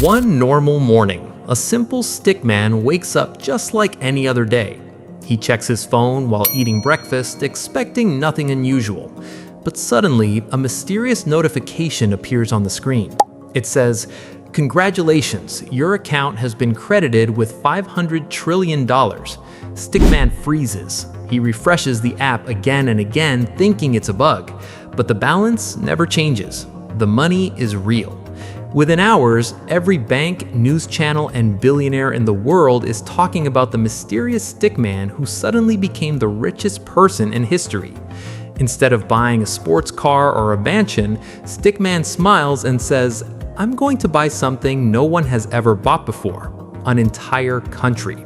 One normal morning, a simple stickman wakes up just like any other day. He checks his phone while eating breakfast, expecting nothing unusual. But suddenly, a mysterious notification appears on the screen. It says, "Congratulations, your account has been credited with $500 trillion. Stickman freezes. He refreshes the app again and again, thinking it's a bug. But the balance never changes. The money is real. Within hours, every bank, news channel, and billionaire in the world is talking about the mysterious stickman who suddenly became the richest person in history. Instead of buying a sports car or a mansion, Stickman smiles and says, "I'm going to buy something no one has ever bought before, an entire country."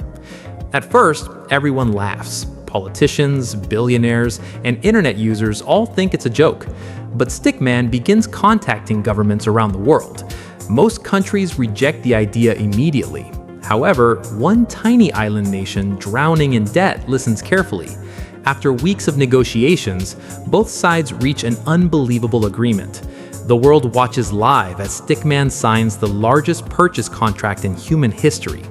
At first, everyone laughs. Politicians, billionaires, and internet users all think it's a joke. But Stickman begins contacting governments around the world. Most countries reject the idea immediately. However, one tiny island nation drowning in debt listens carefully. After weeks of negotiations, both sides reach an unbelievable agreement. The world watches live as Stickman signs the largest purchase contract in human history.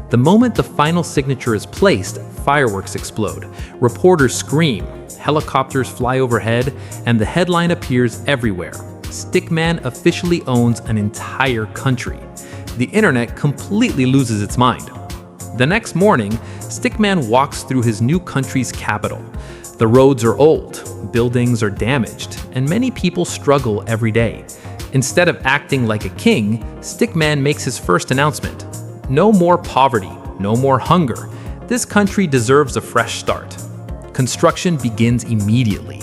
The moment the final signature is placed, fireworks explode, reporters scream, helicopters fly overhead, and the headline appears everywhere. Stickman officially owns an entire country. The internet completely loses its mind. The next morning, Stickman walks through his new country's capital. The roads are old, buildings are damaged, and many people struggle every day. Instead of acting like a king, Stickman makes his first announcement. No more poverty, no more hunger. This country deserves a fresh start. Construction begins immediately.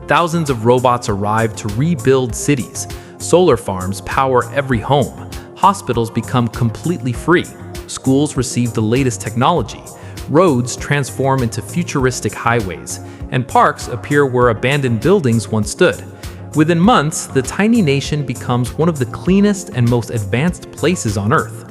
Thousands of robots arrive to rebuild cities. Solar farms power every home. Hospitals become completely free. Schools receive the latest technology. Roads transform into futuristic highways, and parks appear where abandoned buildings once stood. Within months, the tiny nation becomes one of the cleanest and most advanced places on Earth.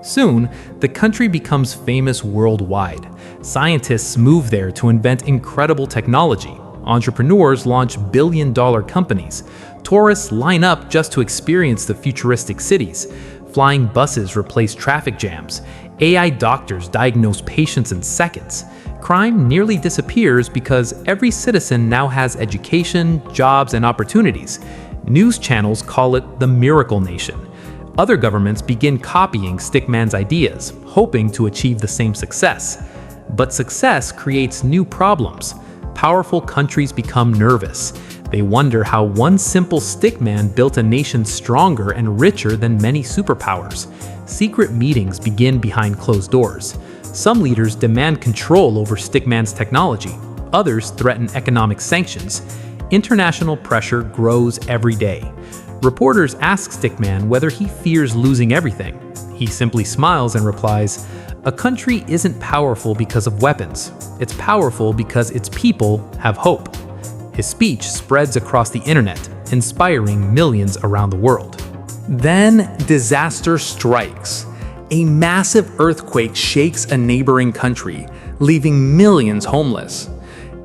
Soon, the country becomes famous worldwide. Scientists move there to invent incredible technology. Entrepreneurs launch billion-dollar companies. Tourists line up just to experience the futuristic cities. Flying buses replace traffic jams. AI doctors diagnose patients in seconds. Crime nearly disappears because every citizen now has education, jobs, and opportunities. News channels call it the Miracle Nation. Other governments begin copying Stickman's ideas, hoping to achieve the same success. But success creates new problems. Powerful countries become nervous. They wonder how one simple stickman built a nation stronger and richer than many superpowers. Secret meetings begin behind closed doors. Some leaders demand control over Stickman's technology. Others threaten economic sanctions. International pressure grows every day. Reporters ask Stickman whether he fears losing everything. He simply smiles and replies, "A country isn't powerful because of weapons. It's powerful because its people have hope." His speech spreads across the internet, inspiring millions around the world. Then disaster strikes. A massive earthquake shakes a neighboring country, leaving millions homeless.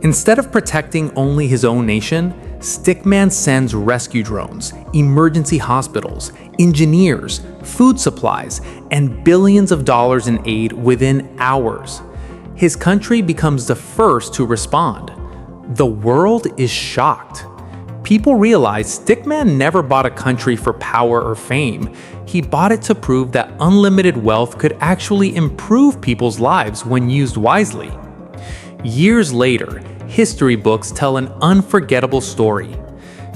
Instead of protecting only his own nation, Stickman sends rescue drones, emergency hospitals, engineers, food supplies, and billions of dollars in aid within hours. His country becomes the first to respond. The world is shocked. People realize Stickman never bought a country for power or fame. He bought it to prove that unlimited wealth could actually improve people's lives when used wisely. Years later, history books tell an unforgettable story.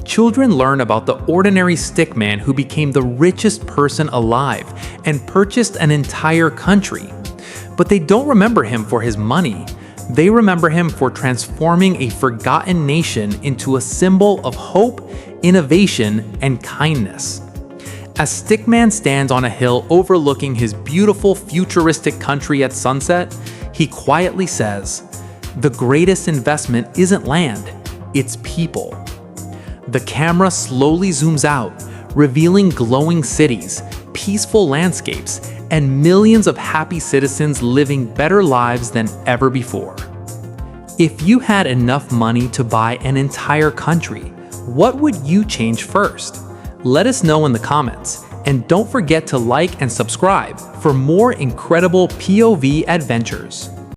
Children learn about the ordinary stickman who became the richest person alive and purchased an entire country. But they don't remember him for his money. They remember him for transforming a forgotten nation into a symbol of hope, innovation, and kindness. As Stickman stands on a hill overlooking his beautiful futuristic country at sunset, he quietly says, "The greatest investment isn't land, it's people." The camera slowly zooms out, revealing glowing cities, peaceful landscapes, and millions of happy citizens living better lives than ever before. If you had enough money to buy an entire country, what would you change first? Let us know in the comments. And don't forget to like and subscribe for more incredible POV adventures.